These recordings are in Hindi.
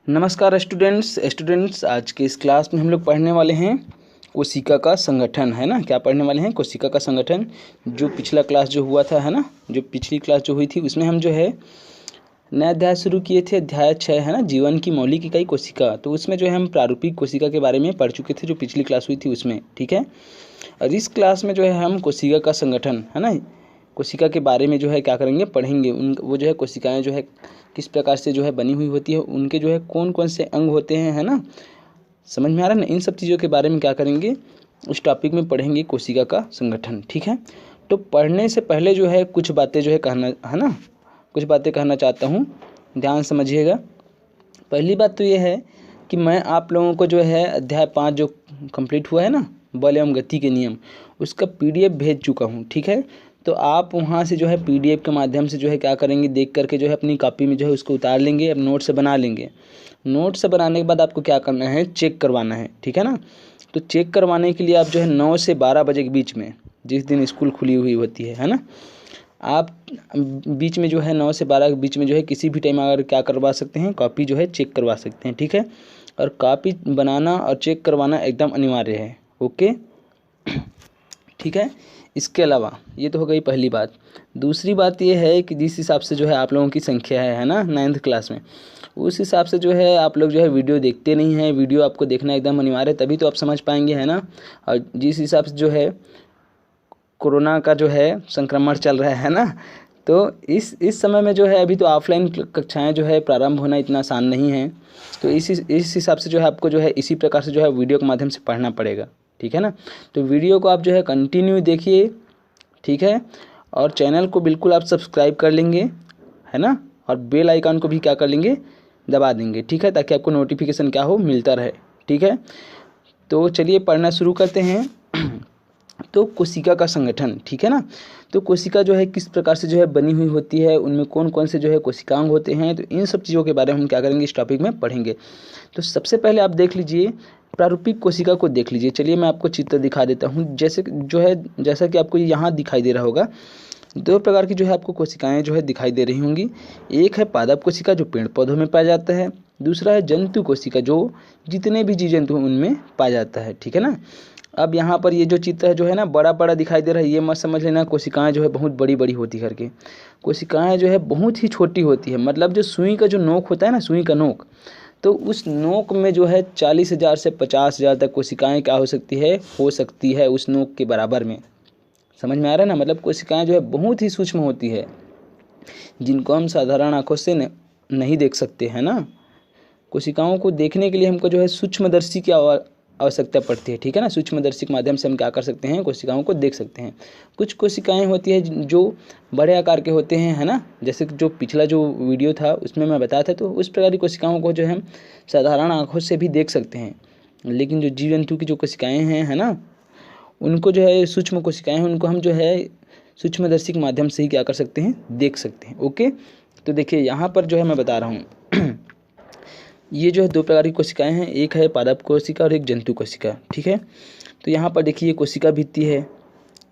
नमस्कार स्टूडेंट्स आज के इस क्लास में हम लोग पढ़ने वाले हैं कोशिका का संगठन, है ना। क्या पढ़ने वाले हैं? कोशिका का संगठन। जो पिछला क्लास जो हुआ था, है ना, जो पिछली क्लास जो हुई थी उसमें हम जो है नया अध्याय शुरू किए थे, अध्याय 6, है ना, जीवन की मौलिक इकाई कोशिका। तो उसमें जो है हम प्रारूपिक कोशिका के बारे में पढ़ चुके थे, जो पिछली क्लास हुई थी उसमें, ठीक है। और इस क्लास में जो है हम कोशिका का संगठन, है ना, कोशिका के बारे में जो है क्या करेंगे, पढ़ेंगे। वो जो है कोशिकाएं जो है किस प्रकार से जो है बनी हुई होती है, उनके जो है कौन कौन से अंग होते हैं, है ना। समझ में आ रहा है ना। इन सब चीज़ों के बारे में क्या करेंगे, उस टॉपिक में पढ़ेंगे, कोशिका का संगठन, ठीक है। तो पढ़ने से पहले जो है कुछ बातें जो है कहना, है ना, कुछ बातें कहना चाहता हूँ, ध्यान समझिएगा। पहली बात तो ये है कि मैं आप लोगों को जो है अध्याय 5 जो कंप्लीट हुआ है ना, बल एवं गति के नियम, उसका PDF भेज चुका हूँ, ठीक है। तो आप वहाँ से जो है PDF के माध्यम से जो है क्या करेंगे, देख करके जो है अपनी कॉपी में जो है उसको उतार लेंगे, अब नोट से बना लेंगे। नोट से बनाने के बाद आपको क्या करना है, चेक करवाना है, ठीक है ना। तो चेक करवाने के लिए आप जो है 9 से 12 बजे के बीच में, जिस दिन स्कूल खुली हुई होती है ना, आप बीच में जो है 9 से 12 के बीच में जो है किसी भी टाइम अगर क्या करवा सकते हैं, कॉपी जो है चेक करवा सकते हैं, ठीक है। और कॉपी बनाना और चेक करवाना एकदम अनिवार्य है, ओके, ठीक है। इसके अलावा ये तो हो गई पहली बात। दूसरी बात ये है कि जिस हिसाब से जो है आप लोगों की संख्या है ना 9th क्लास में, उस हिसाब से जो है आप लोग जो है वीडियो देखते नहीं हैं। वीडियो आपको देखना एकदम अनिवार्य है, तभी तो आप समझ पाएंगे, है ना। और जिस हिसाब से जो है कोरोना का जो है संक्रमण चल रहा है ना, तो इस समय में जो है अभी तो ऑफलाइन कक्षाएं जो है प्रारंभ होना इतना आसान नहीं है। तो इस हिसाब से जो है आपको जो है इसी प्रकार से जो है वीडियो के माध्यम से पढ़ना पड़ेगा, ठीक है ना। तो वीडियो को आप जो है कंटिन्यू देखिए, ठीक है। और चैनल को बिल्कुल आप सब्सक्राइब कर लेंगे, है ना, और बेल आइकन को भी क्या कर लेंगे, दबा देंगे, ठीक है, ताकि आपको नोटिफिकेशन क्या हो, मिलता रहे, ठीक है। तो चलिए पढ़ना शुरू करते हैं। तो कोशिका का संगठन, ठीक है ना। तो कोशिका जो है किस प्रकार से जो है बनी हुई होती है, उनमें कौन कौन से जो है कोशिकांग होते हैं, तो इन सब चीज़ों के बारे में हम क्या करेंगे, इस टॉपिक में पढ़ेंगे। तो सबसे पहले आप देख लीजिए, प्रारूपिक कोशिका को देख लीजिए। चलिए मैं आपको चित्र दिखा देता हूँ। जैसे जो है, जैसा कि आपको यहाँ दिखाई दे रहा होगा, 2 प्रकार की जो है आपको कोशिकाएं जो है दिखाई दे रही होंगी। एक है पादप कोशिका जो पेड़ पौधों में पाया जाता है, दूसरा है जंतु कोशिका जो जितने भी जीव जंतु हैं उनमें पाया जाता है, ठीक है ना। अब यहाँ पर ये जो चित्र है जो है ना, बड़ा बड़ा दिखाई दे रहा है, ये मत समझ लेना कोशिकाएं जो है बहुत बड़ी बड़ी होती करके। कोशिकाएं जो है बहुत ही छोटी होती है, मतलब जो सुई का जो नोक होता है ना, सुई का नोक, तो उस नोक में जो है 40,000 से 50,000 तक कोशिकाएं क्या हो सकती है उस नोक के बराबर में। समझ में आ रहा है ना। मतलब कोशिकाएं जो है बहुत ही सूक्ष्म होती है, जिनको हम साधारण आंखों से नहीं देख सकते, है ना। कोशिकाओं को देखने के लिए हमको जो है सूक्ष्मदर्शी की आवश्यकता पड़ती है, ठीक है ना। सूक्ष्मदर्शी के माध्यम से हम क्या कर सकते हैं, कोशिकाओं को देख सकते हैं। कुछ कोशिकाएं होती है जो बड़े आकार के होते हैं, है ना, जैसे जो पिछला जो वीडियो था उसमें मैं बताया था। तो उस प्रकार की कोशिकाओं को जो है हम साधारण आंखों से भी देख सकते हैं, लेकिन जो जीव जंतु की जो कोशिकाएं हैं, है ना, उनको जो है सूक्ष्म कोशिकाएं हैं, उनको हम जो है सूक्ष्मदर्शी के माध्यम से ही क्या कर सकते हैं, देख सकते हैं, ओके। तो देखिए यहाँ पर जो है मैं बता रहा हूँ ये जो है 2 प्रकार की कोशिकाएं हैं, एक है पादप कोशिका और एक जंतु कोशिका, ठीक है। तो यहाँ पर देखिए कोशिका भित्ति है,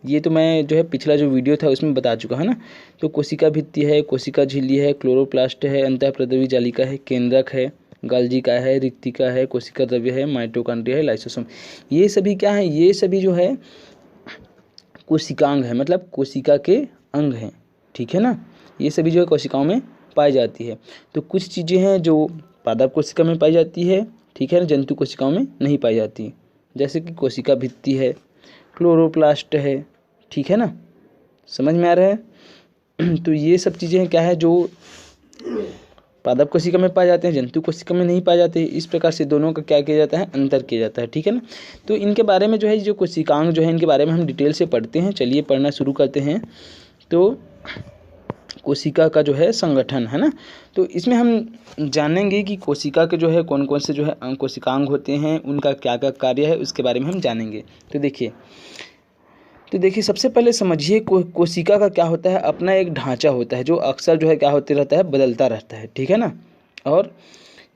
ये तो मैं जो है पिछला जो वीडियो था उसमें बता चुका है ना। तो कोशिका भित्ति है, कोशिका झिल्ली है, क्लोरोप्लास्ट है, अंतःप्रद्रवी जालिका है, केंद्रक है, गाल्जिका है, रिक्तिका है, कोशिका द्रव्य है, माइटोकॉन्ड्रिया है, लाइसोसोम। ये सभी क्या है, ये सभी जो है कोशिकांग है, मतलब कोशिका के अंग हैं, ठीक है ना। ये सभी जो है कोशिकाओं में पाई जाती है। तो कुछ चीज़ें हैं जो पादप कोशिका में पाई जाती है, ठीक है ना, जंतु कोशिकाओं में नहीं पाई जाती, जैसे कि कोशिका भित्ति है, क्लोरोप्लास्ट है, ठीक है ना। समझ में आ रहा है। तो ये सब चीज़ें क्या है जो पादप कोशिका में पाए जाते हैं, जंतु कोशिका में नहीं पाए जाते। इस प्रकार से दोनों का क्या किया जाता है, अंतर किया जाता है, ठीक है ना। तो इनके बारे में जो है, जो कोशिकांग जो है, इनके बारे में हम डिटेल से पढ़ते हैं। चलिए पढ़ना शुरू करते हैं। तो कोशिका का जो है संगठन, है ना, तो इसमें हम जानेंगे कि कोशिका के जो है कौन कौन से जो है कोशिकांग होते हैं, उनका क्या क्या कार्य है, उसके बारे में हम जानेंगे। तो देखिए सबसे पहले समझिए कोशिका का क्या होता है, अपना एक ढांचा होता है जो अक्सर जो है क्या होते रहता है, बदलता रहता है, ठीक है ना। और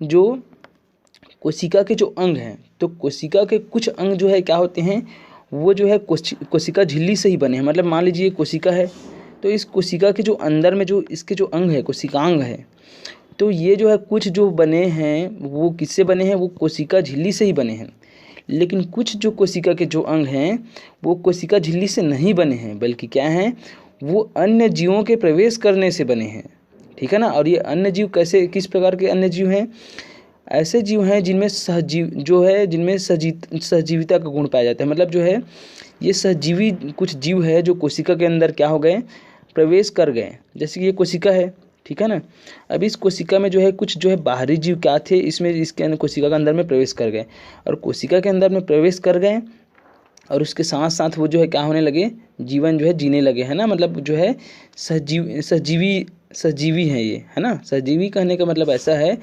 जो कोशिका के जो अंग हैं, तो कोशिका के कुछ अंग जो है क्या होते हैं, वो जो है कोशिका झिल्ली से ही बने हैं। मतलब मान लीजिए कोशिका है, तो इस कोशिका के जो अंदर में जो इसके जो अंग है, कोशिकांग है, तो ये जो है कुछ जो बने हैं वो किससे बने हैं, वो कोशिका झिल्ली से ही बने हैं। लेकिन कुछ जो कोशिका के जो अंग हैं वो कोशिका झिल्ली से नहीं बने हैं, बल्कि क्या हैं, वो अन्य जीवों के प्रवेश करने से बने हैं। ठीक है ना। और ये अन्य जीव कैसे, किस प्रकार के अन्य जीव हैं, ऐसे जीव हैं जिनमें सहजीव जो है, जिनमें सहजीविता का गुण पाया जाता है। मतलब जो है ये सहजीवी कुछ जीव है जो कोशिका के अंदर क्या हो गए, प्रवेश कर गए। जैसे कि ये कोशिका है, ठीक है ना। अब इस कोशिका में जो है कुछ जो है बाहरी जीव क्या थे, इसमें इसके अंदर कोशिका के अंदर में प्रवेश कर गए, और कोशिका के अंदर में प्रवेश कर गए और उसके साथ साथ वो जो है क्या होने लगे, जीवन जो है जीने लगे, है ना। मतलब जो है सहजीवी हैं ये, है ना। सहजीवी कहने का मतलब ऐसा है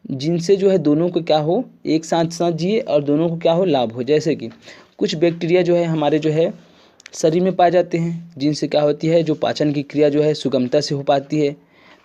जिनसे जो है दोनों को क्या हो, एक साथ साथ जिए और दोनों को क्या हो, लाभ हो। जैसे कि कुछ बैक्टीरिया जो है हमारे जो है शरीर में पाए जाते हैं, जिनसे क्या होती है, जो पाचन की क्रिया जो है सुगमता से हो पाती है।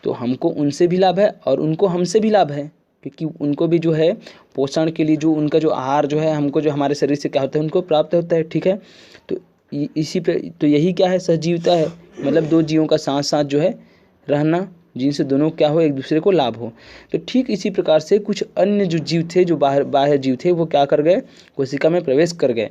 तो हमको उनसे भी लाभ है और उनको हमसे भी लाभ है, क्योंकि उनको भी जो है पोषण के लिए जो उनका जो आहार जो है हमको जो हमारे शरीर से क्या होता है, उनको प्राप्त होता है। ठीक है। तो इसी पे तो यही क्या है, सहजीविता है। मतलब दो जीवों का साथ साथ जो है रहना, जिनसे दोनों क्या हो, एक दूसरे को लाभ हो। तो ठीक इसी प्रकार से कुछ अन्य जो जीव थे, जो बाह्य जीव थे, वो क्या कर गए, कोशिका में प्रवेश कर गए।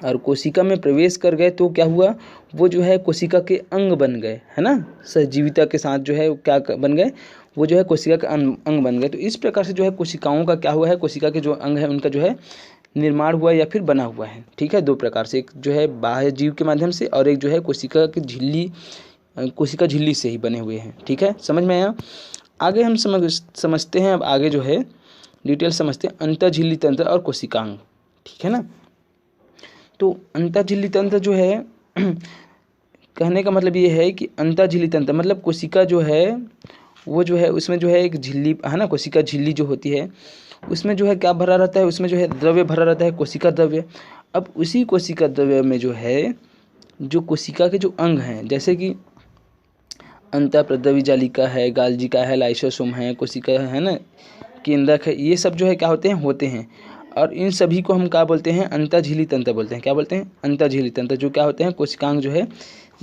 और कोशिका में प्रवेश कर गए तो क्या हुआ, वो जो है कोशिका के अंग बन गए, है ना। सहजीविता के साथ जो है क्या बन गए, वो जो है कोशिका के अंग बन गए। तो इस प्रकार से जो है कोशिकाओं का क्या हुआ है, कोशिका के जो अंग है उनका जो है निर्माण हुआ या फिर बना हुआ है। ठीक है। दो प्रकार से, एक जो है बाह्य जीव के माध्यम से और एक जो है कोशिका की झिल्ली, कोशिका झिल्ली से ही बने हुए हैं। ठीक है, समझ में आया। आगे हम समझते हैं, अब आगे जो है डिटेल समझते हैं अंतःझिल्ली तंत्र और कोशिकांग। ठीक है ना। तो अंतःझिल्ली तंत्र जो है कहने का मतलब ये है कि अंतःझिल्ली तंत्र मतलब कोशिका जो है वो जो है उसमें जो है एक झिल्ली, है ना, कोशिका झिल्ली जो होती है उसमें जो है क्या भरा रहता है, उसमें जो है द्रव्य भरा रहता है, कोशिका द्रव्य। अब उसी कोशिका द्रव्य में जो है जो कोशिका के जो अंग हैं, जैसे कि अंतःप्रद्रवी जालिका है, गाल्जिका है, लाइसोसोम है, कोशिका है ना, केंद्रक है, ये सब जो है क्या होते हैं। और इन सभी को हम क्या बोलते हैं, अंतःझिल्ली तंत्र बोलते हैं। क्या बोलते हैं, अंतःझिल्ली तंत्र, जो क्या होते हैं, कोशिकांग जो है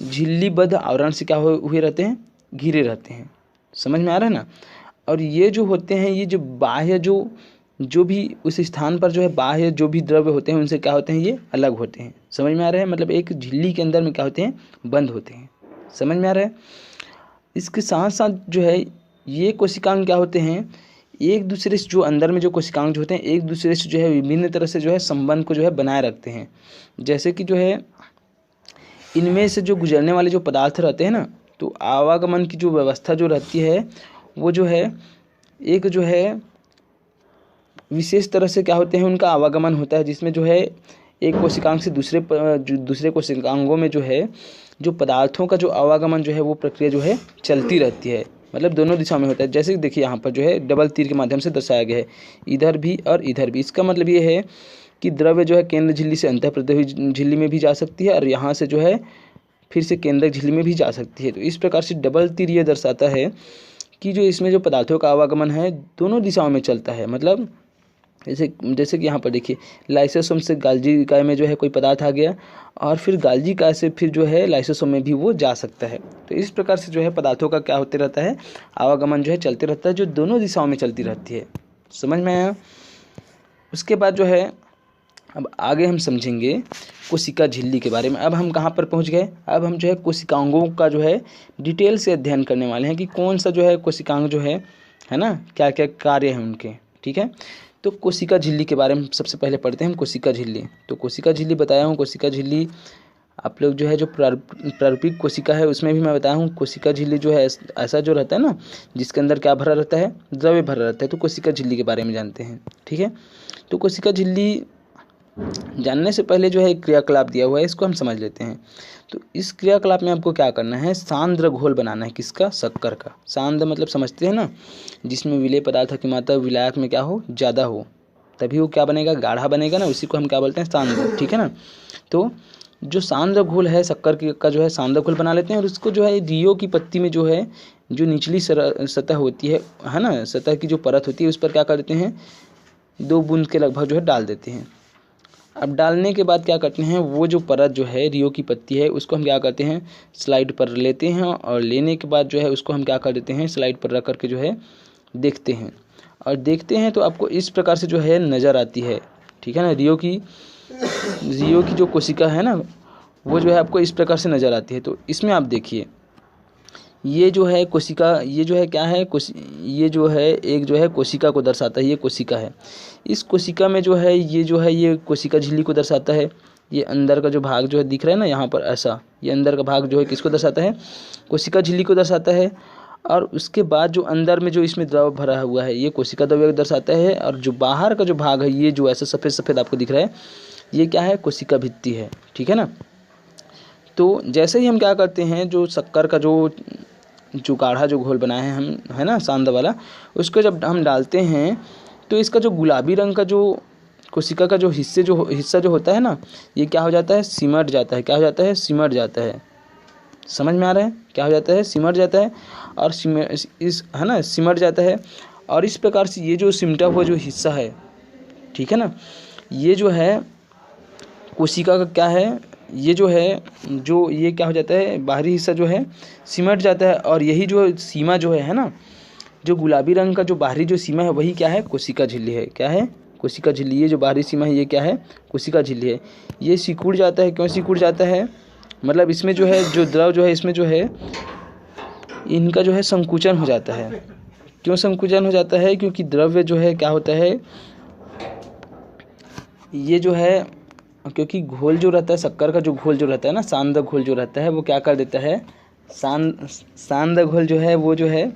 झिल्लीबद्ध आवरण से क्या हुए रहते हैं, घिरे रहते हैं। समझ में आ रहा है ना। और ये जो होते हैं, ये जो बाह्य जो भी उस स्थान पर जो है बाह्य जो भी द्रव्य होते हैं उनसे क्या होते हैं, ये अलग होते हैं। समझ में आ रहा है। मतलब एक झिल्ली के अंदर में क्या होते हैं, बंद होते हैं। समझ में आ रहा है। इसके साथ साथ जो है ये कोशिकांग क्या होते हैं, एक दूसरे से जो अंदर में जो कोशिकांग जो होते हैं एक दूसरे से जो है विभिन्न तरह से जो है संबंध को जो है बनाए रखते हैं। जैसे कि जो है इनमें से जो गुजरने वाले जो पदार्थ रहते हैं ना, तो आवागमन की जो व्यवस्था जो रहती है वो जो है एक जो है विशेष तरह से क्या होते हैं, उनका आवागमन होता है, जिसमें जो है एक कोशिकांग से दूसरे कोशिकांगों में जो है जो पदार्थों का जो आवागमन जो है वो प्रक्रिया जो है चलती रहती है। मतलब दोनों दिशाओं में होता है। जैसे कि देखिए यहाँ पर जो है डबल तीर के माध्यम से दर्शाया गया है, इधर भी और इधर भी। इसका मतलब ये है कि द्रव्य जो है केंद्र झिल्ली से अंतःप्रद्रवी झिल्ली में भी जा सकती है और यहाँ से जो है फिर से केंद्रक झिल्ली में भी जा सकती है। तो इस प्रकार से डबल तीर ये दर्शाता है कि जो इसमें जो पदार्थों का आवागमन है दोनों दिशाओं में चलता है। मतलब जैसे कि यहाँ पर देखिए लाइसोसोम से गाल्जिका में जो है कोई पदार्थ आ गया और फिर गाल्जिका से फिर जो है लाइसोसोम में भी वो जा सकता है। तो इस प्रकार से जो है पदार्थों का क्या होते रहता है, आवागमन जो है चलते रहता है, जो दोनों दिशाओं में चलती रहती है। समझ में आया। उसके बाद जो है अब आगे हम समझेंगे कोशिका झिल्ली के बारे में। अब हम कहाँ पर पहुँच गए, अब हम जो है कोशिकांगों का जो है डिटेल से अध्ययन करने वाले हैं कि कौन सा जो है कोशिकांग जो है ना, क्या क्या कार्य हैं उनके। ठीक है। तो कोशिका झिल्ली के बारे में सबसे पहले पढ़ते हैं हम कोशिका झिल्ली। तो कोशिका झिल्ली बताया हूँ, कोशिका झिल्ली आप लोग जो है जो प्रारूपिक कोशिका है उसमें भी मैं बताया हूँ। कोशिका झिल्ली जो है ऐसा जो रहता है ना, जिसके अंदर क्या भरा रहता है, द्रव्य भरा रहता है। तो कोशिका झिल्ली के बारे में जानते हैं। ठीक है। तो कोशिका झिल्ली जानने से पहले जो है एक क्रियाकलाप दिया हुआ है, इसको हम समझ लेते हैं। तो इस क्रियाकलाप में आपको क्या करना है, सांद्र घोल बनाना है। किसका, शक्कर का। सांद्र मतलब समझते हैं ना, जिसमें विलेय पदार्थ की मात्रा विलायक में क्या हो, ज़्यादा हो, तभी वो क्या बनेगा, गाढ़ा बनेगा ना, उसी को हम क्या बोलते हैं, सांद्र। ठीक है ना। तो जो सांद्र घोल है शक्कर का जो है सांद्र घोल बना लेते हैं और उसको जो है रियो की पत्ती में जो है जो निचली सतह होती है ना, सतह की जो परत होती है उस पर क्या करते हैं, 2 बूंद के लगभग जो है डाल देते हैं। अब डालने के बाद क्या करते हैं, वो जो परत जो है रियो की पत्ती है उसको हम क्या करते हैं स्लाइड पर लेते हैं, और लेने के बाद जो है उसको हम क्या कर देते हैं स्लाइड पर रख करके जो है देखते हैं, और देखते हैं तो आपको इस प्रकार से जो है नज़र आती है। ठीक है ना, रियो की जो कोशिका है ना वो जो है आपको इस प्रकार से नज़र आती है। तो इसमें आप देखिए ये जो है कोशिका, ये जो है क्या है, ये जो है एक जो है कोशिका को दर्शाता है, ये कोशिका है। इस कोशिका में जो है ये कोशिका झिल्ली को दर्शाता है। ये अंदर का जो भाग जो है दिख रहा है ना यहाँ पर ऐसा, ये अंदर का भाग जो है किसको दर्शाता है, कोशिका झिल्ली को दर्शाता है। और उसके बाद जो अंदर में जो इसमें द्रव भरा हुआ है ये कोशिका द्रव्य को दर्शाता है, और जो बाहर का जो भाग है ये जो ऐसा सफ़ेद सफ़ेद आपको दिख रहा है ये क्या है, कोशिका भित्ति है। ठीक है ना। तो जैसे ही हम क्या करते हैं, जो शक्कर का जो गाढ़ा जो घोल बनाए हैं हम, है ना सांदा वाला, उसको जब हम डालते हैं तो इसका जो गुलाबी रंग का जो कोशिका का जो हिस्सा जो होता है ना, ये क्या हो जाता है, सिमट जाता है। क्या हो जाता है, सिमट जाता है। समझ में आ रहा है, क्या हो जाता है, सिमट जाता है। और है ना सिमट जाता है। और इस प्रकार से ये जो सिमटा हुआ जो हिस्सा है, ठीक है ना, ये जो है कोशिका का क्या है, ये जो है जो ये क्या हो जाता है, बाहरी हिस्सा जो है सिमट जाता है। और यही जो सीमा जो है ना, जो गुलाबी रंग का जो बाहरी जो सीमा है वही क्या है, कोशिका झिल्ली है। क्या है, कोशिका झिल्ली। ये जो बाहरी सीमा है ये क्या है, कोशिका झिल्ली है। ये सिकुड़ जाता है। क्यों सिकुड़ जाता है, मतलब इसमें जो है जो द्रव जो है इसमें जो है इनका जो है संकुचन हो जाता है। क्यों संकुचन हो जाता है, क्योंकि द्रव्य जो है क्या होता है, ये जो है क्योंकि घोल जो रहता है, शक्कर का जो घोल जो रहता है ना, सांदा घोल जो रहता है वो क्या कर देता है, सांदा घोल जो है वो जो है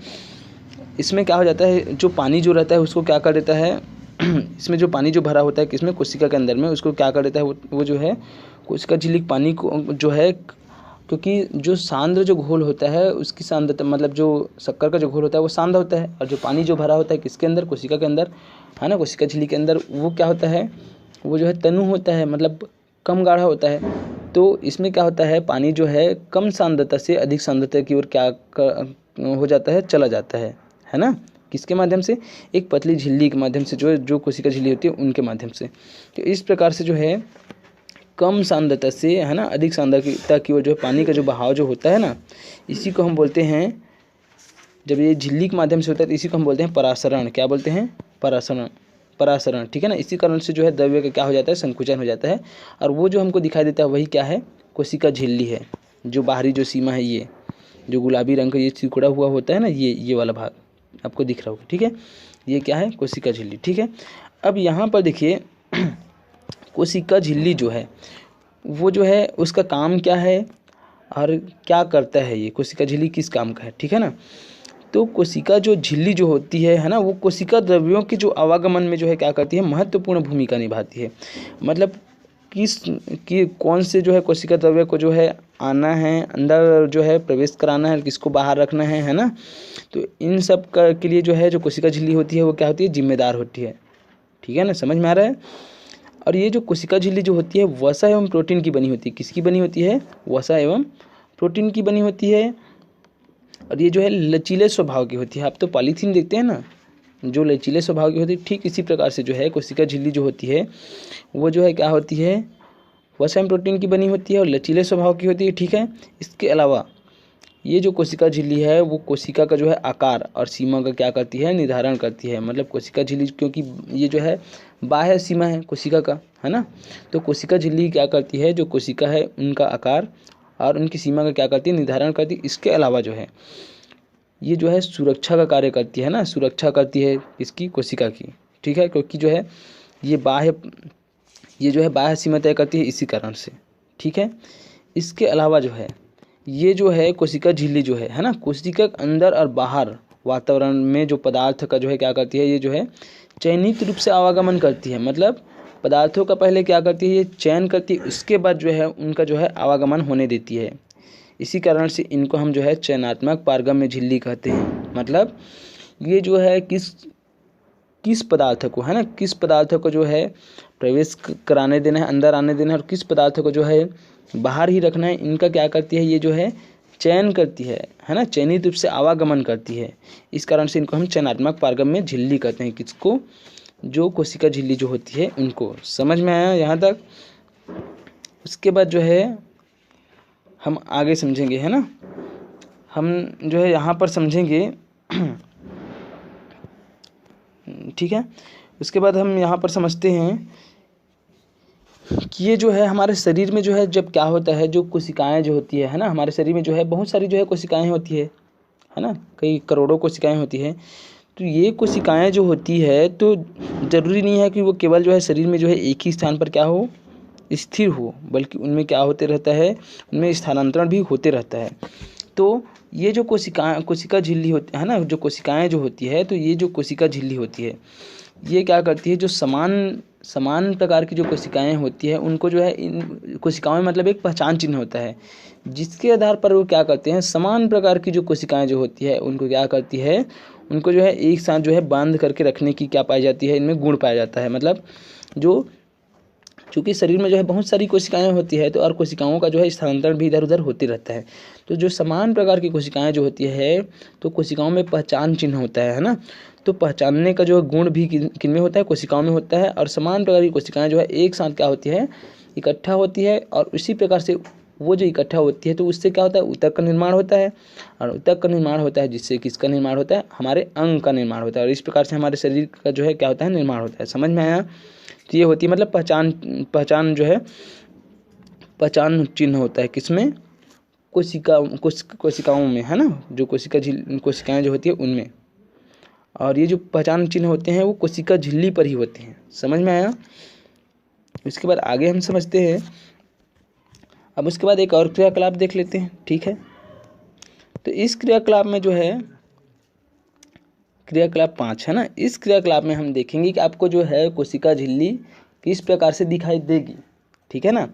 इसमें क्या हो जाता है, जो पानी जो रहता है उसको क्या कर देता है इसमें जो पानी जो भरा होता है किसमें, कोशिका के अंदर में, उसको क्या कर देता है वो जो है कोशिका झिल्ली पानी को जो है, क्योंकि जो सांद्र जो घोल होता है उसकी सांद्रता, मतलब जो शक्कर का जो घोल होता है वो सांद्र होता है, और जो पानी जो भरा होता है किसके अंदर, कोशिका के अंदर, है ना, कोशिका झिल्ली के अंदर, वो क्या होता है, वो जो है तनु होता है, मतलब कम गाढ़ा होता है। तो इसमें क्या होता है, पानी जो है कम सांद्रता से अधिक सांद्रता की ओर क्या हो जाता है, चला जाता है ना, किसके माध्यम से, एक पतली झिल्ली के माध्यम से, जो कोशिका झिल्ली होती है उनके माध्यम से। तो इस प्रकार से जो है कम सांद्रता से, है ना, अधिक सांद्रता की ओर जो है पानी का जो बहाव जो होता है ना, इसी को हम बोलते हैं, जब ये झिल्ली के माध्यम से होता है तो इसी को हम बोलते हैं परासरण। क्या बोलते हैं, परासरण। ठीक है ना। इसी कारण से जो है द्रव्य का क्या हो जाता है, संकुचन हो जाता है, और वो जो हमको दिखाई देता है वही क्या है, कोशिका झिल्ली है। जो बाहरी जो सीमा है, ये जो गुलाबी रंग का ये सिकुड़ा हुआ होता है ना, ये वाला भाग आपको दिख रहा होगा। ठीक है, ये क्या है, कोशिका झिल्ली। ठीक है। अब यहाँ पर देखिए कोशिका झिल्ली जो है वो जो है उसका काम क्या है और क्या करता है, ये कोशिका झिल्ली किस काम का है। ठीक है ना। तो कोशिका जो झिल्ली जो होती है ना, वो कोशिका द्रव्यों के जो आवागमन में जो है क्या करती है, महत्वपूर्ण भूमिका निभाती है। मतलब कौन से जो है कोशिका द्रव्य को जो है आना है, अंदर जो है प्रवेश कराना है, किसको बाहर रखना है ना। तो इन सब के लिए जो है जो कोशिका झिल्ली होती है वो क्या होती है, जिम्मेदार होती है। ठीक है ना, समझ में आ रहा है। और ये जो कोशिका झिल्ली जो होती है वसा एवं प्रोटीन की बनी होती है। किसकी बनी होती है, वसा एवं प्रोटीन की बनी होती है। और ये जो है लचीले स्वभाव की होती है। आप तो पॉलीथीन देखते हैं ना, जो लचीले स्वभाव की होती है, ठीक इसी प्रकार से जो है कोशिका झिल्ली जो होती है वो जो है क्या होती है, वसा एवं प्रोटीन की बनी होती है और लचीले स्वभाव की होती है। ठीक है। इसके अलावा ये जो कोशिका झिल्ली है वो कोशिका का जो है आकार और सीमा का क्या करती है, निर्धारण करती है। मतलब कोशिका झिल्ली, क्योंकि ये जो है बाह्य सीमा है कोशिका का, है ना, तो कोशिका झिल्ली क्या करती है, जो कोशिका है उनका आकार और उनकी सीमा का क्या करती है, निर्धारण करती है। इसके अलावा जो है ये जो है सुरक्षा का कार्य करती है ना, सुरक्षा करती है इसकी कोशिका की। ठीक है, क्योंकि जो है ये जो है बाह्य सीमा तय करती है इसी कारण से। ठीक है। इसके अलावा जो है ये जो है कोशिका झिल्ली जो है ना, कोशिका के अंदर और बाहर वातावरण में जो पदार्थ का जो है क्या करती है, ये जो है चयनित रूप से आवागमन करती है। मतलब पदार्थों का पहले क्या करती है, ये चयन करती है, उसके बाद जो है उनका जो है आवागमन होने देती है। इसी कारण से इनको हम जो है चयनात्मक पारगम्य झिल्ली कहते हैं। मतलब ये जो है किस पदार्थ को, है ना, किस पदार्थ को जो है प्रवेश कराने देना है, अंदर आने देना है, और किस पदार्थ को जो है बाहर ही रखना है, इनका क्या करती है, ये जो है चयन करती है ना, चयनित रूप से आवागमन करती है। इस कारण से इनको हम चयनात्मक पारगम्य झिल्ली कहते हैं। किसको, जो कोशिका झिल्ली जो होती है उनको। समझ में आया यहाँ तक? उसके बाद जो है हम आगे समझेंगे, है ना। हम जो है यहाँ पर समझेंगे ठीक है। उसके बाद हम यहाँ पर समझते हैं कि ये जो है हमारे शरीर में जो है जब क्या होता है, जो कोशिकाएं जो होती है ना, हमारे शरीर में जो है बहुत सारी जो है कोशिकाएं होती है ना, कई करोड़ों कोशिकाएं होती है। तो ये कोशिकाएं जो होती है तो ज़रूरी नहीं है कि वो केवल जो है शरीर में जो है एक ही स्थान पर क्या हो, स्थिर हो, बल्कि उनमें क्या होते रहता है, उनमें स्थानांतरण भी होते रहता है। तो ये जो कोशिका झिल्ली होती है ना, जो कोशिकाएं जो होती है, तो ये जो कोशिका झिल्ली होती है ये क्या करती है, जो समान प्रकार की जो कोशिकाएं होती है उनको जो है, इन कोशिकाओं में मतलब एक पहचान चिन्ह होता है जिसके आधार पर वो क्या करते हैं, समान प्रकार की जो कोशिकाएं जो होती है उनको क्या करती है, उनको जो है एक साथ जो है बांध करके रखने की क्या पाई जाती है, इनमें गुण पाया जाता है। मतलब जो चूँकि शरीर में जो है बहुत सारी कोशिकाएं होती है तो और कोशिकाओं का जो है स्थानांतरण भी इधर उधर होते रहता है। तो जो समान प्रकार की कोशिकाएं जो होती है तो कोशिकाओं में पहचान चिन्ह होता है ना। तो पहचानने का जो गुण भी किन में होता है, कोशिकाओं में होता है। और समान प्रकार की कोशिकाएं जो है एक साथ क्या होती है, इकट्ठा होती है। और उसी प्रकार से वो जो इकट्ठा होती है तो उससे क्या होता है, ऊतक का निर्माण होता है। और ऊतक का निर्माण होता है जिससे किसका निर्माण होता है, हमारे अंग का निर्माण होता है। और इस प्रकार से हमारे शरीर का जो है क्या होता है, निर्माण होता है। समझ में आया? तो ये होती है मतलब पहचान जो है, पहचान चिन्ह होता है किसमें, कोशिकाओं में, है ना, जो कोशिकाएं जो होती है उनमें। और ये जो पहचान चिन्ह होते हैं वो कोशिका झिल्ली पर ही होते हैं। समझ में आया? उसके बाद आगे हम समझते हैं। अब उसके बाद एक और क्रियाकलाप देख लेते हैं, ठीक है। तो इस क्रियाकलाप में जो है क्रियाकलाप 5 है ना, इस क्रियाकलाप में हम देखेंगे कि आपको जो है कोशिका झिल्ली किस प्रकार से दिखाई देगी, ठीक है ना।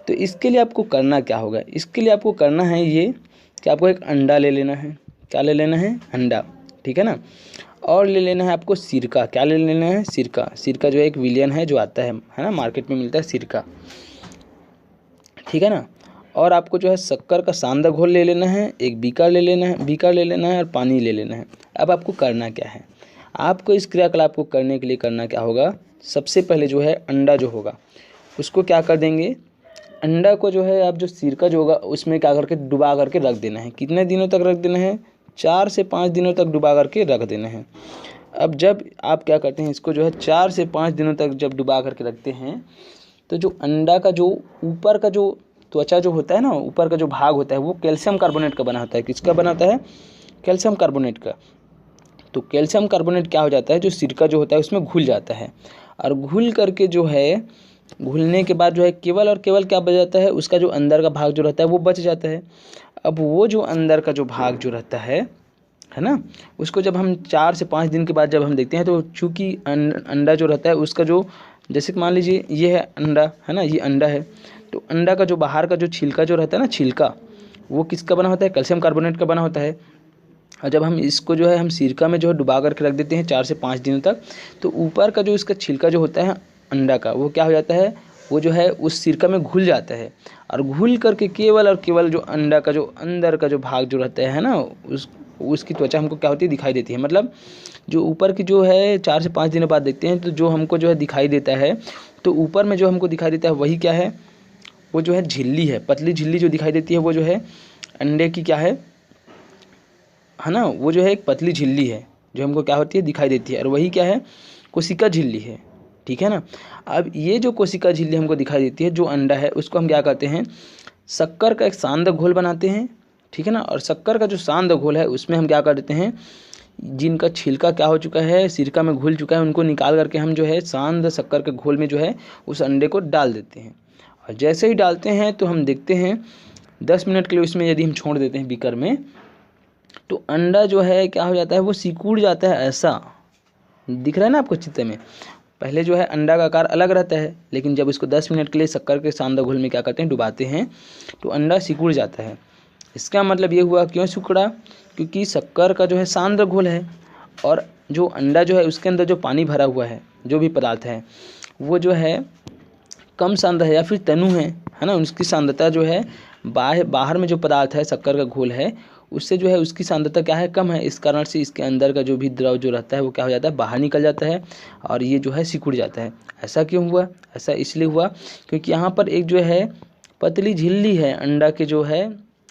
तो इसके लिए आपको करना क्या होगा, इसके लिए आपको करना है ये कि आपको एक अंडा ले लेना है। क्या ले लेना है? अंडा, ठीक है ना। और ले लेना है आपको सिरका। क्या ले लेना है? सिरका। सिरका जो है एक विलियन है जो आता है ना, मार्केट में मिलता है सिरका, ठीक है ना। और आपको जो है शक्कर का सांदा घोल ले लेना है, एक बीकर ले लेना है और पानी ले लेना है। अब आपको करना क्या है, आपको इस क्रियाकलाप को करने के लिए करना क्या होगा, सबसे पहले जो है अंडा जो होगा उसको क्या कर देंगे, अंडा को जो है आप जो सिरका जो होगा उसमें क्या करके डुबा करके रख देना है। कितने दिनों तक रख देना है? 4 से 5 दिनों तक डुबा करके रख देना है। अब जब आप क्या करते हैं, इसको जो है 4 से 5 दिनों तक जब डुबा करके रखते हैं तो जो अंडा का जो ऊपर का जो त्वचा जो होता है ना, ऊपर का जो भाग होता है वो कैल्शियम कार्बोनेट का बना होता है। किसका बना होता है? कैल्शियम कार्बोनेट का। तो कैल्शियम कार्बोनेट क्या हो जाता है, जो सिरका जो होता है उसमें घुल जाता है। और घुल करके जो है, घुलने के बाद जो है केवल और केवल क्या बच जाता है, उसका जो अंदर का भाग जो रहता है वो बच जाता है। अब वो जो अंदर का जो भाग जो रहता है ना, उसको जब हम 4 से 5 दिन के बाद जब हम देखते हैं तो चूँकि अंडा जो रहता है उसका जो, जैसे मान लीजिए ये है अंडा, है ना, ये अंडा है। तो अंडा का जो बाहर का जो छिलका जो रहता है ना, छिलका, वो किसका बना होता है? कैल्शियम कार्बोनेट का बना होता है। और जब हम इसको जो है हम सिरका में जो है डुबा करके रख देते हैं 4 से 5 दिनों तक, तो ऊपर का जो इसका छिलका जो होता है अंडा का, वो क्या हो जाता है, वो जो है उस सिरका में घुल जाता है। और घुल करके केवल और केवल जो अंडा का जो अंदर का जो भाग जो रहता है ना, उसकी त्वचा हमको क्या होती है, दिखाई देती है। मतलब जो ऊपर की जो है 4 से 5 दिनों बाद देखते हैं तो जो हमको जो है दिखाई देता है, तो ऊपर में जो हमको दिखाई देता है वही क्या है, वो जो है झिल्ली है। पतली झिल्ली जो दिखाई देती है वो जो है अंडे की क्या है ना, वो जो है एक पतली झिल्ली है जो हमको क्या होती है, दिखाई देती है। और वही क्या है, कोशिका झिल्ली है, ठीक है ना। अब ये जो कोशिका झिल्ली हमको दिखाई देती है, जो अंडा है, उसको हम क्या करते हैं, शक्कर का एक सांद्र घोल बनाते हैं, ठीक है ना। और शक्कर का जो सांद्र घोल है उसमें हम क्या कर देते हैं, जिनका छिलका क्या हो चुका है, सिरका में घुल चुका है, उनको निकाल करके हम जो है सांद्र शक्कर के घोल में जो है उस अंडे को डाल देते हैं। और जैसे ही डालते हैं तो हम देखते हैं 10 मिनट के लिए उसमें यदि हम छोड़ देते हैं बीकर में, तो अंडा जो है क्या हो जाता है, वो सिकुड़ जाता है। ऐसा दिख रहा है ना आपको चित्र में। पहले जो है अंडा का आकार अलग रहता है, लेकिन जब इसको 10 मिनट के लिए शक्कर के सांद्र घोल में क्या करते हैं, डुबाते हैं, तो अंडा सिकुड़ जाता है। इसका मतलब ये हुआ, क्यों सिकुड़ा, क्योंकि शक्कर का जो है सांद्र घोल है और जो अंडा जो है उसके अंदर जो पानी भरा हुआ है, जो भी पदार्थ है, वो जो है कम सांद्र है या फिर तनु है ना, उसकी सांद्रता जो है बाहर में जो पदार्थ है, शक्कर का घोल है, उससे जो है उसकी सांद्रता क्या है, कम है। इस कारण से इसके अंदर का जो भी द्रव जो रहता है वो क्या हो जाता है, बाहर निकल जाता है और ये जो है सिकुड़ जाता है। ऐसा क्यों हुआ? ऐसा इसलिए हुआ क्योंकि यहाँ पर एक जो है पतली झिल्ली है अंडा के जो है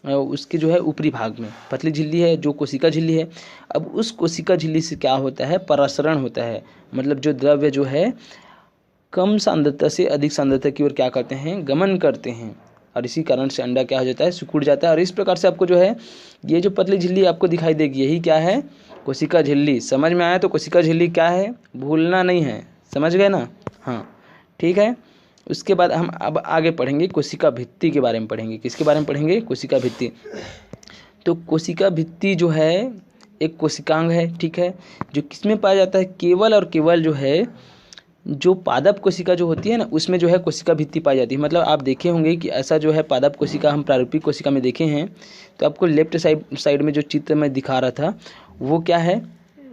उसके जो है ऊपरी भाग में पतली झिल्ली है, जो कोशिका झिल्ली है। अब उस कोशिका झिल्ली से क्या होता है, परासरण होता है, मतलब जो द्रव्य जो है कम सांद्रता से अधिक सांद्रता की ओर क्या करते हैं, गमन करते हैं, और इसी कारण से अंडा क्या हो जाता है, सिकुड़ जाता है। और इस प्रकार से आपको जो है ये जो पतली झिल्ली आपको दिखाई देगी, यही क्या है, कोशिका झिल्ली। समझ में आया? तो कोशिका झिल्ली क्या है, भूलना नहीं है, समझ गए ना? हाँ ठीक है। उसके बाद हम अब आगे पढ़ेंगे कोशिका भित्ति के बारे में पढ़ेंगे। किसके बारे में पढ़ेंगे? कोशिका भित्ति। तो कोशिका भित्ति जो है एक कोशिकांग है, ठीक है, जो किसमें पाया जाता है, केवल और केवल जो है जो पादप कोशिका जो होती है ना उसमें जो है कोशिका भित्ति पाई जाती है। मतलब आप देखे होंगे कि ऐसा जो है पादप कोशिका हम प्रारूपिक कोशिका में देखे हैं। तो आपको लेफ्ट साइड में जो चित्र में दिखा रहा था वो क्या है,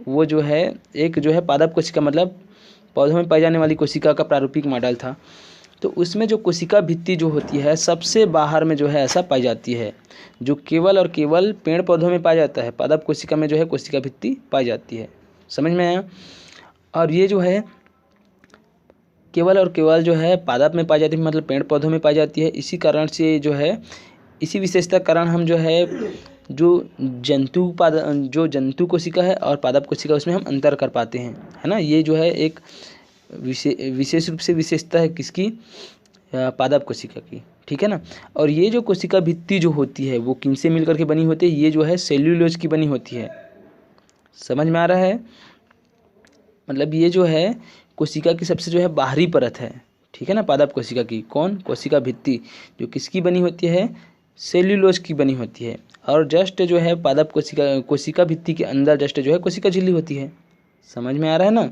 वो जो है एक जो है पादप कोशिका, मतलब पौधों में पाई जाने वाली कोशिका का प्रारूपिक मॉडल था। तो उसमें जो कोशिका भित्ति जो होती है सबसे बाहर में जो है ऐसा पाई जाती है, जो केवल और केवल पेड़ पौधों में पाया जाता है। पादप कोशिका में जो है कोशिका भित्ति पाई जाती है। समझ में आया? और ये जो है केवल और केवल जो है पादप में पाई जाती है, मतलब पेड़ पौधों में पाई जाती है। इसी कारण से जो है इसी विशेषता कारण हम जो है जो जंतु कोशिका है और पादप कोशिका उसमें हम अंतर कर पाते हैं, है ना। ये जो है एक विशेष रूप से विशेषता है किसकी, पादप कोशिका की, ठीक है ना। और ये जो कोशिका भित्ति जो होती है वो किनसे मिलकर के बनी होती है, ये जो है सेल्यूलोज की बनी होती है। समझ में आ रहा है? मतलब ये जो है कोशिका की सबसे जो है बाहरी परत है, ठीक है ना, पादप कोशिका की। कौन? कोशिका भित्ति, जो किसकी बनी होती है, सेल्यूलोज की बनी होती है। और जस्ट जो है पादप कोशिका भित्ति के अंदर जस्ट जो है कोशिका झिल्ली होती है। समझ में आ रहा है ना?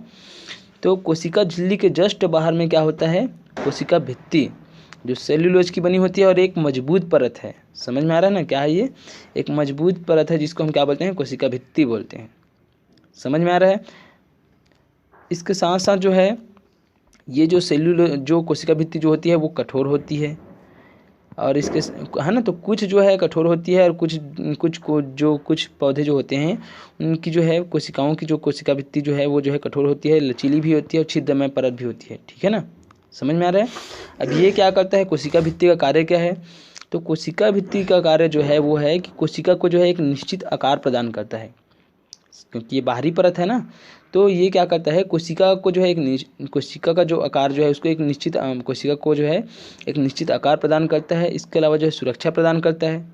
तो कोशिका झिल्ली के जस्ट बाहर में क्या होता है, कोशिका भित्ति, जो सेल्यूलोज की बनी होती है और एक मजबूत परत है। समझ में आ रहा है ना? क्या है ये? एक मजबूत परत है जिसको हम क्या बोलते हैं, कोशिका भित्ति बोलते हैं। समझ में आ रहा है? इसके साथ साथ जो है ये जो कोशिका भित्ति जो होती है वो कठोर होती है, और इसके है ना, तो कुछ जो है कठोर होती है और कुछ पौधे जो होते हैं उनकी जो है कोशिकाओं की जो कोशिका भित्ति जो है वो जो है कठोर होती है, लचीली भी होती है और छिद्रमय परत भी होती है, ठीक है ना। समझ में आ रहा है? अब ये क्या करता है, कोशिका भित्ति का कार्य क्या है? तो कोशिका भित्ति का कार्य जो है वो है कि कोशिका को जो है एक निश्चित आकार प्रदान करता है, क्योंकि ये बाहरी परत है ना। तो ये क्या करता है, कोशिका को जो है कोशिका का जो आकार जो है उसको एक निश्चित कोशिका को जो है एक निश्चित आकार प्रदान करता है। इसके अलावा जो है सुरक्षा प्रदान करता है।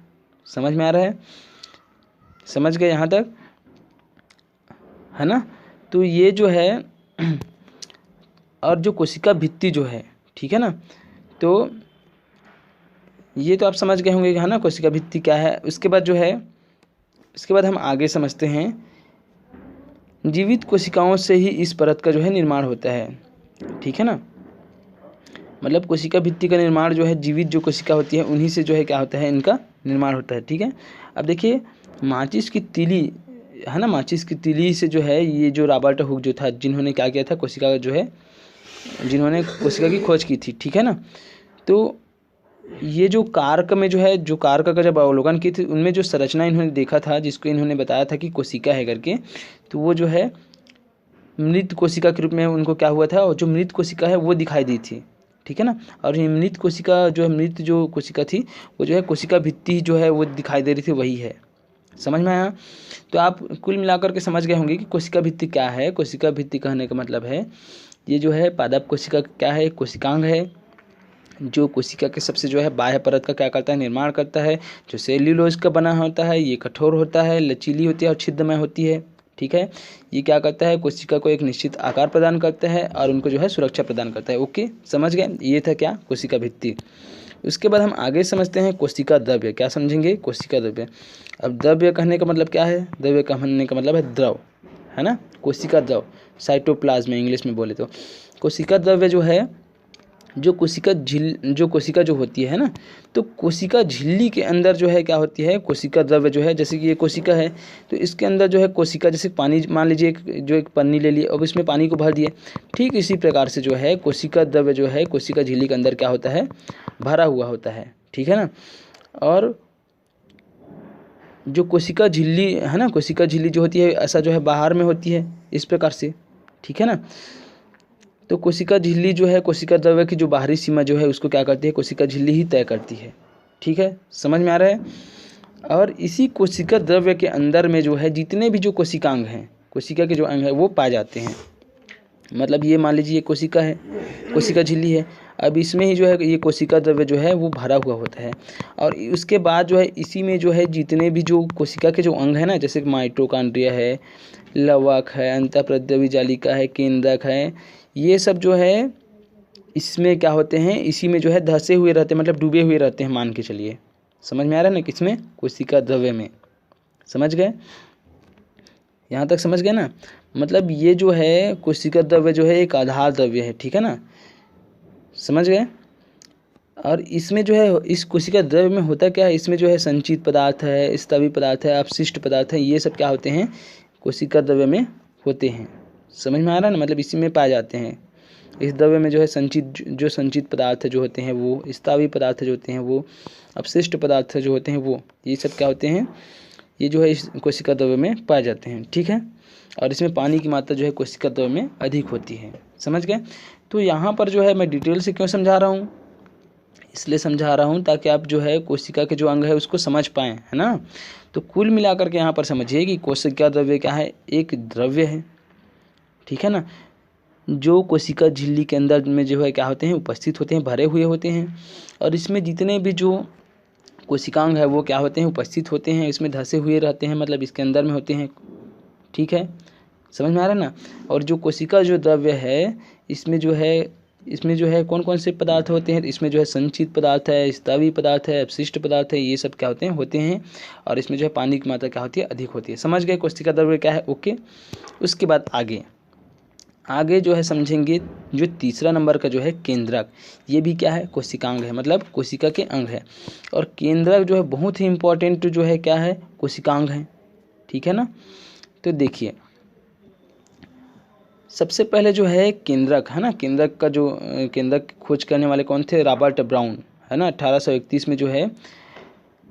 समझ में आ रहा है? समझ गए यहाँ तक, है ना। तो ये जो है और जो कोशिका भित्ति जो है, ठीक है ना, तो ये तो आप समझ गए होंगे, है ना, कोशिका भित्ति क्या है। उसके बाद जो है इसके बाद हम आगे समझते हैं, जीवित कोशिकाओं से ही इस परत का जो है निर्माण होता है, ठीक है ना। मतलब कोशिका भित्ति का निर्माण जो है जीवित जो कोशिका होती है उन्हीं से जो है क्या होता है, इनका निर्माण होता है, ठीक है। अब देखिए माचिस की तीली, है ना, माचिस की तीली से जो है ये जो रॉबर्ट हुक जो था, जिन्होंने क्या किया था, जिन्होंने कोशिका की खोज की थी, ठीक है ना। तो ये जो कारक में जो है जो कारक का जब अवलोकन की थी उनमें जो संरचना इन्होंने देखा था, जिसको इन्होंने बताया था कि कोशिका है करके, तो वो जो है मृत कोशिका के रूप में उनको क्या हुआ था, और जो मृत कोशिका है वो दिखाई दी थी, ठीक है ना। और ये मृत कोशिका जो है, मृत जो कोशिका थी वो जो है कोशिका भित्ति जो है वो दिखाई दे रही थी, वही है। समझ में आया? तो आप कुल मिलाकर के समझ गए होंगे कि कोशिका भित्ति क्या है। कोशिका भित्ति कहने का मतलब है ये जो है पादप कोशिका क्या है, कोशिकांग है, जो कोशिका के सबसे जो है बाह्य परत का क्या करता है, निर्माण करता है, जो सेल्यूलोज का बना होता है। ये कठोर होता है, लचीली होती है और छिद्रमय होती है, ठीक है। ये क्या करता है, कोशिका को एक निश्चित आकार प्रदान करता है और उनको जो है सुरक्षा प्रदान करता है। ओके, समझ गए? ये था क्या, कोशिका भित्ति। उसके बाद हम आगे समझते हैं कोशिका द्रव्य। क्या समझेंगे? कोशिका द्रव्य। अब द्रव्य कहने का मतलब क्या है? द्रव्य कहने का मतलब है द्रव, है ना। कोशिका द्रव, साइटोप्लाज्म इंग्लिश में बोले तो। कोशिका द्रव्य जो है जो कोशिका जो होती है ना, तो कोशिका झिल्ली के अंदर जो है क्या होती है, कोशिका द्रव्य जो है, जैसे कि ये कोशिका है तो इसके अंदर जो है कोशिका, जैसे पानी मान लीजिए एक पन्नी ले लिए, अब इसमें पानी को भर दिए, ठीक इसी प्रकार से जो है कोशिका द्रव्य जो है कोशिका झिल्ली के अंदर क्या होता है, भरा हुआ होता है, ठीक है ना। और जो कोशिका झिल्ली है ना, कोशिका झिल्ली जो होती है ऐसा जो है बाहर में होती है इस प्रकार से, ठीक है ना। तो कोशिका झिल्ली जो है कोशिका द्रव्य की जो बाहरी सीमा जो है उसको क्या करती है, कोशिका झिल्ली ही तय करती है, ठीक है, समझ में आ रहा है। और इसी कोशिका द्रव्य के अंदर में जो है जितने भी जो कोशिकांग हैं, कोशिका के जो अंग है वो पाए जाते हैं। मतलब ये मान लीजिए ये कोशिका है, कोशिका झिल्ली है, अब इसमें ही जो है ये कोशिका द्रव्य जो है वो भरा हुआ होता है। और उसके बाद जो है इसी में जो है जितने भी जो कोशिका के जो अंग है ना, जैसे माइटोकॉन्ड्रिया है, लवक है, अंतःप्रद्रवी जालिका है, केंद्रक है, ये सब जो है इसमें क्या होते हैं, इसी में जो है धंसे हुए रहते हैं, मतलब डूबे हुए रहते हैं, मान के चलिए। समझ में आ रहा है ना, किसमें, कोशिका द्रव्य में। समझ गए, यहाँ तक समझ गए ना। मतलब ये जो है कोशिका द्रव्य जो है एक आधार द्रव्य है, ठीक है ना, समझ गए। और इसमें जो है इस कोशिका द्रव्य में होता क्या है, इसमें जो है संचित पदार्थ है, स्तवीय पदार्थ है, अपशिष्ट पदार्थ है, ये सब क्या होते हैं, कोशिका द्रव्य में होते हैं। समझ में आ रहा है ना, मतलब इसी में पाए जाते हैं। इस द्रव्य में जो है संचित पदार्थ जो होते हैं वो, स्तवीय पदार्थ जो होते हैं वो, अपशिष्ट पदार्थ जो होते हैं वो, ये सब क्या होते हैं, ये जो है इस कोशिका द्रव्य में पाए जाते हैं, ठीक है। और इसमें पानी की मात्रा जो है कोशिका द्रव्य में अधिक होती है। समझ गए। तो यहाँ पर जो है मैं डिटेल से क्यों समझा रहा हूँ, इसलिए समझा रहा हूँ ताकि आप जो है कोशिका के जो अंग है उसको समझ पाएँ, है ना। तो कुल मिलाकर के यहाँ पर समझिए कि कोशिका द्रव्य क्या है, एक द्रव्य है, ठीक है ना, जो कोशिका झिल्ली के अंदर में जो है क्या होते हैं, उपस्थित होते हैं, भरे हुए होते हैं। और इसमें जितने भी जो कोशिकांग है वो क्या होते हैं, उपस्थित होते हैं, इसमें धंसे हुए रहते हैं, मतलब इसके अंदर में होते हैं, ठीक है, समझ में आ रहा है ना। और जो कोशिका जो द्रव्य है इसमें जो है कौन कौन से पदार्थ होते हैं, इसमें जो है संचित पदार्थ है, स्तवीय पदार्थ है, अपशिष्ट पदार्थ है, ये सब क्या होते हैं। और इसमें जो है पानी की मात्रा क्या होती है, अधिक होती है। समझ गए कोशिका द्रव्य क्या है, ओके। उसके बाद आगे जो है समझेंगे जो तीसरा नंबर का जो है केंद्रक, ये भी क्या है, कोशिकांग है, मतलब कोशिका के अंग है। और केंद्रक जो है बहुत ही इम्पोर्टेंट जो है क्या है, कोशिकांग है, ठीक है ना। तो देखिए सबसे पहले जो है केंद्रक है ना, केंद्रक का जो केंद्रक खोज करने वाले कौन थे, रॉबर्ट ब्राउन, है ना। 1831 में जो है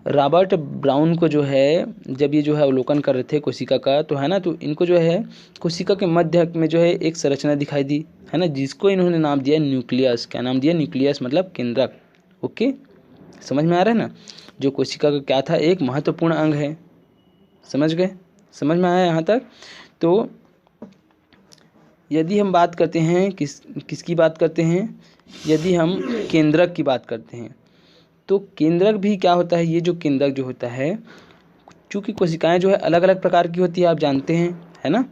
रॉबर्ट ब्राउन को जो है जब ये जो है अवलोकन कर रहे थे कोशिका का, तो है ना, तो इनको जो है कोशिका के मध्य में जो है एक संरचना दिखाई दी, है ना, जिसको इन्होंने नाम दिया न्यूक्लियस। क्या नाम दिया, न्यूक्लियस, मतलब केंद्रक, ओके। समझ में आ रहा है ना, जो कोशिका का क्या था, एक महत्वपूर्ण अंग है। समझ गए, समझ में आया यहाँ तक। तो यदि हम बात करते हैं किसकी बात करते हैं, यदि हम केंद्रक की बात करते हैं, तो केंद्रक भी क्या होता है, ये जो केंद्रक जो होता है, चूँकि कोशिकाएं जो है अलग अलग प्रकार की होती है, आप जानते हैं, है ना।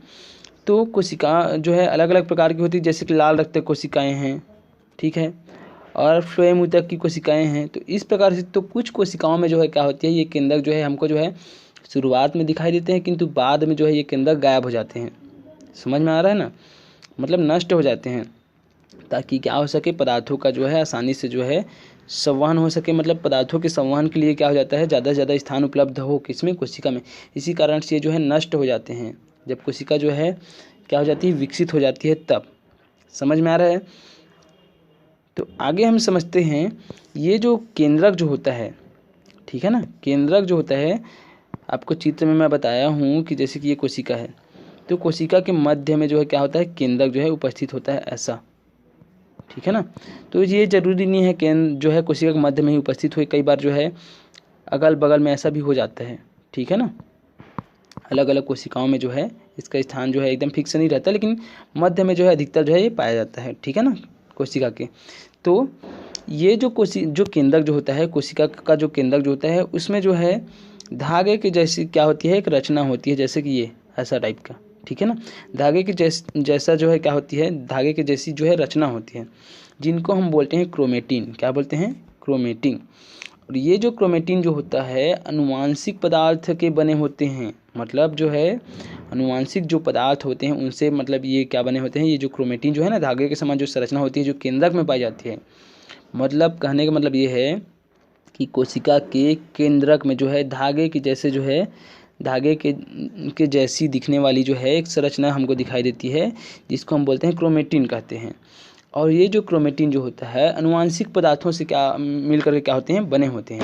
तो कोशिका जो है अलग अलग प्रकार की होती है, जैसे कि लाल रक्त कोशिकाएं हैं, ठीक है, और फ्लोएम ऊतक की कोशिकाएं हैं। तो इस प्रकार से तो कुछ कोशिकाओं में जो है क्या होती है, ये केंद्रक जो है हमको जो है शुरुआत में दिखाई देते हैं, किंतु बाद में जो है ये केंद्रक गायब हो जाते हैं। समझ में आ रहा है ना, मतलब नष्ट हो जाते हैं, ताकि क्या हो सके, पदार्थों का जो है आसानी से जो है संवहन हो सके। मतलब पदार्थों के संवहन के लिए क्या हो जाता है, ज़्यादा से ज़्यादा स्थान उपलब्ध हो किसमें, कोशिका में। इसी कारण से ये जो है नष्ट हो जाते हैं, जब कोशिका जो है क्या हो जाती है, विकसित हो जाती है तब। समझ में आ रहा है। तो आगे हम समझते हैं ये जो केंद्रक जो होता है, ठीक है ना, केंद्रक जो होता है, आपको चित्र में मैं बताया हूँ कि जैसे कि ये कोशिका है, तो कोशिका के मध्य में जो है क्या होता है, केंद्रक जो है उपस्थित होता है, ऐसा, ठीक है ना। तो ये जरूरी नहीं है केंद्र जो है कोशिका के मध्य में ही उपस्थित हुए, कई बार जो है अगल बगल में ऐसा भी हो जाता है, ठीक है ना। अलग अलग कोशिकाओं में जो है इसका स्थान जो है एकदम फिक्स नहीं रहता, लेकिन मध्य में जो है अधिकतर जो है ये पाया जाता है, ठीक है ना, कोशिका के। तो ये जो केंद्रक जो होता है, कोशिका का जो केंद्रक जो होता है, उसमें जो है धागे के जैसी क्या होती है, एक रचना होती है, जैसे कि ये ऐसा टाइप का, ठीक है ना। धागे के जैसा जो है क्या होती है, धागे के जैसी जो है रचना होती है, जिनको हम बोलते हैं क्रोमेटिन। क्या बोलते हैं, क्रोमेटिन। और ये जो क्रोमेटिन जो होता है अनुवांशिक पदार्थ के बने होते हैं, मतलब जो है अनुवांशिक जो पदार्थ होते हैं उनसे, मतलब ये क्या बने होते हैं, ये जो क्रोमेटिन जो है ना, धागे के समान जो संरचना होती है, जो केंद्रक में पाई जाती है। मतलब कहने का मतलब ये है कि कोशिका के केंद्रक में जो है धागे के जैसे जो है, धागे के जैसी दिखने वाली जो है एक संरचना हमको दिखाई देती है, जिसको हम बोलते हैं क्रोमेटिन कहते हैं। और ये जो क्रोमेटिन जो होता है अनुवांशिक पदार्थों से क्या मिल करके क्या होते हैं, बने होते हैं।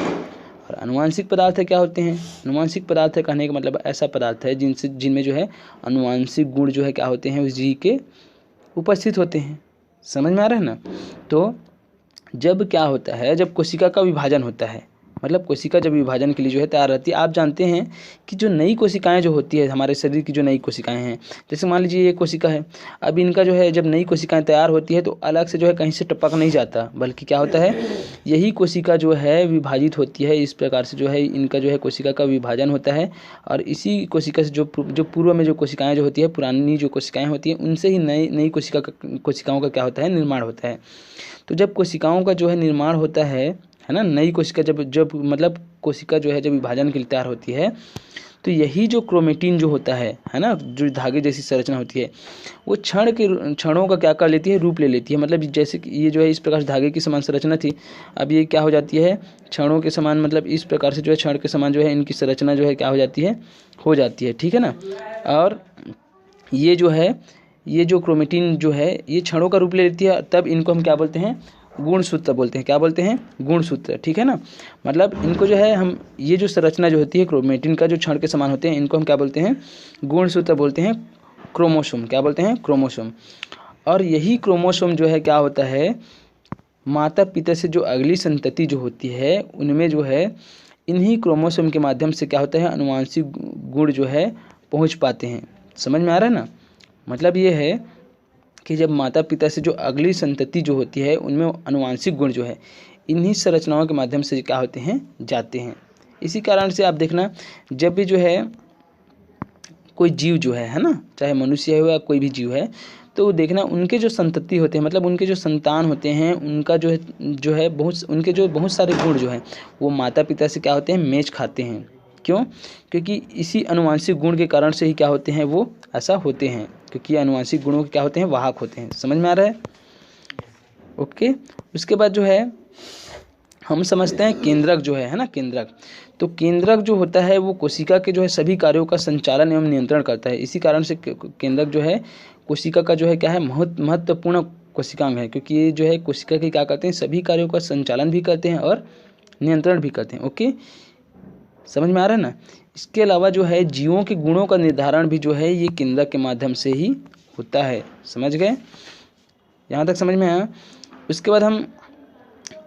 और अनुवांशिक पदार्थ क्या होते हैं? अनुवांशिक पदार्थ कहने का मतलब ऐसा पदार्थ है जिनमें जो है अनुवांशिक गुण जो है क्या होते हैं उस जीव के उपस्थित होते हैं। समझ में आ रहा है ना? तो जब क्या होता है, जब कोशिका का विभाजन होता है, मतलब कोशिका जब विभाजन के लिए जो है तैयार रहती है, आप जानते हैं कि जो नई कोशिकाएं जो होती है हमारे शरीर की, जो नई कोशिकाएं हैं, जैसे मान लीजिए ये कोशिका है, अब इनका जो है जब नई कोशिकाएं तैयार होती है तो अलग से जो है कहीं से टपक नहीं जाता, बल्कि क्या होता है, यही कोशिका जो है विभाजित होती है। इस प्रकार से जो है इनका जो है कोशिका का विभाजन होता है और इसी कोशिका से जो पूर्व में जो कोशिकाएँ जो होती है, पुरानी जो कोशिकाएँ होती हैं, उनसे ही नई कोशिकाओं का क्या होता है, निर्माण होता है। तो जब कोशिकाओं का जो है निर्माण होता है ना, नई कोशिका जब मतलब कोशिका जो है जब विभाजन के लिए तैयार होती है, तो यही जो क्रोमेटिन जो होता है ना, जो धागे जैसी संरचना होती है, वो क्षणों का क्या कर लेती है, रूप ले लेती है। मतलब जैसे कि ये जो है इस प्रकार से धागे की समान संरचना थी, अब ये क्या हो जाती है, क्षणों के समान, मतलब इस प्रकार से जो है क्षण के समान जो है इनकी संरचना जो है क्या हो जाती है, ठीक है ना। और ये जो क्रोमेटिन जो है ये क्षणों का रूप ले लेती है, तब इनको हम क्या बोलते हैं, गुणसूत्र बोलते हैं। क्या बोलते हैं? गुणसूत्र, ठीक है ना। मतलब इनको जो है हम, ये जो संरचना जो होती है क्रोमेटिन का, जो क्षण के समान होते हैं, इनको हम क्या बोलते हैं, गुणसूत्र बोलते हैं, क्रोमोसोम। क्या बोलते हैं? क्रोमोसोम। और यही क्रोमोसोम जो है क्या होता है, माता पिता से जो अगली संतति जो होती है उनमें जो है इन्हीं क्रोमोसोम के माध्यम से क्या होता है, अनुवांशिक गुण जो है पहुँच पाते हैं। समझ में आ रहा है ना? मतलब ये है कि जब माता पिता से जो अगली संतति जो होती है उनमें अनुवांशिक गुण जो है इन्हीं संरचनाओं के माध्यम से क्या होते हैं, जाते हैं। इसी कारण से आप देखना, जब भी जो है कोई जीव जो है ना, चाहे मनुष्य हो या कोई भी जीव है, तो देखना उनके जो संतति होते हैं, मतलब उनके जो संतान होते हैं, उनका जो है उनके जो बहुत सारे गुण जो हैं वो माता पिता से क्या होते हैं, मेच खाते हैं। क्यों? क्योंकि इसी अनुवांशिक गुण के कारण से ही क्या होते हैं, वो ऐसा होते हैं, क्योंकि अनुवांशिक गुणों के क्या होते हैं, वाहक होते हैं। समझ में आ रहा है? ओके। उसके बाद जो है हम समझते हैं केंद्रक जो है ना, केंद्रक। तो केंद्रक जो होता है वो कोशिका के जो है सभी कार्यों का संचालन एवं नियंत्रण करता है। इसी कारण से केंद्रक जो है कोशिका का जो है क्या है, महत्वपूर्ण कोशिकांग है, क्योंकि ये जो है कोशिका के क्या करते हैं, सभी कार्यों का संचालन भी करते हैं और नियंत्रण भी करते हैं। ओके, समझ में आ रहा है ना। इसके अलावा जो है जीवों के गुणों का निर्धारण भी जो है ये केंद्रक के माध्यम से ही होता है। समझ गए? यहाँ तक समझ में आया? उसके बाद हम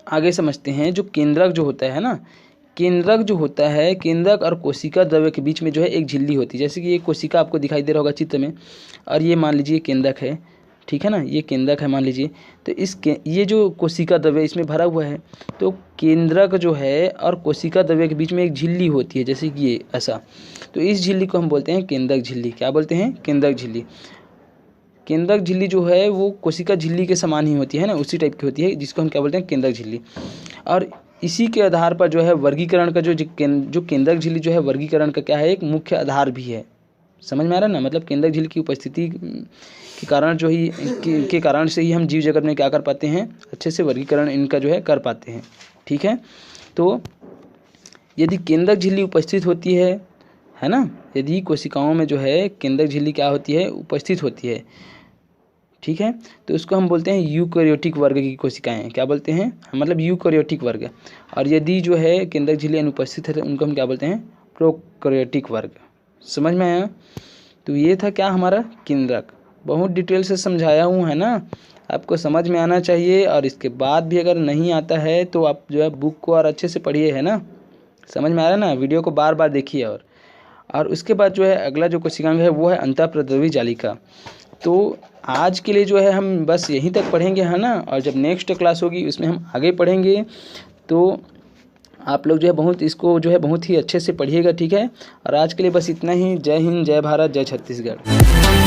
आगे समझते हैं जो केंद्रक जो होता है ना, केंद्रक जो होता है, केंद्रक और कोशिका द्रव्य के बीच में जो है एक झिल्ली होती है। जैसे कि ये कोशिका आपको दिखाई दे रहा होगा चित्र में, और ये मान लीजिए केंद्रक है, ठीक है ना, ये केंद्रक है मान लीजिए। तो ये जो कोशिका द्रव्य इसमें भरा हुआ है, तो केंद्रक जो है और कोशिका द्रव्य के बीच में एक झिल्ली होती है, जैसे कि ये ऐसा। तो इस झिल्ली को हम बोलते हैं केंद्रक झिल्ली। क्या बोलते हैं? केंद्रक झिल्ली। केंद्रक झिल्ली जो है वो कोशिका झिल्ली के समान ही होती है ना, उसी टाइप की होती है, जिसको हम क्या बोलते हैं, केंद्रक झिल्ली। और इसी के आधार पर जो है वर्गीकरण का जो केंद्रक झिल्ली जो है वर्गीकरण का क्या है, एक मुख्य आधार भी है। समझ में आ रहा है ना। मतलब केंद्रक झिल्ली की उपस्थिति के कारण के कारण से ही हम जीव जगत में क्या कर पाते हैं, अच्छे से वर्गीकरण इनका जो है कर पाते हैं। ठीक है। तो यदि केंद्रक झिल्ली उपस्थित होती है ना, यदि कोशिकाओं में जो है केंद्रक झिल्ली क्या होती है, उपस्थित होती है, ठीक है, तो उसको हम बोलते हैं यूकैरियोटिक वर्ग की कोशिकाएं। क्या बोलते हैं? मतलब यूकैरियोटिक वर्ग। और यदि जो है केंद्रक झिल्ली अनुपस्थित है तो उनको हम क्या बोलते हैं, प्रोकैरियोटिक वर्ग। समझ में आया? तो ये था क्या हमारा केंद्रक। बहुत डिटेल से समझाया हूँ, है ना, आपको समझ में आना चाहिए। और इसके बाद भी अगर नहीं आता है तो आप जो है बुक को और अच्छे से पढ़िए, है ना। समझ में आ रहा है ना। वीडियो को बार बार देखिए। और उसके बाद जो है अगला जो कोशिकांग है वो है अंतःप्रद्रवी जालिका। तो आज के लिए जो है हम बस यहीं तक पढ़ेंगे, है ना। और जब नेक्स्ट क्लास होगी उसमें हम आगे पढ़ेंगे। तो आप लोग जो है इसको जो है बहुत ही अच्छे से पढ़िएगा, ठीक है। और आज के लिए बस इतना ही। जय हिंद, जय भारत, जय छत्तीसगढ़।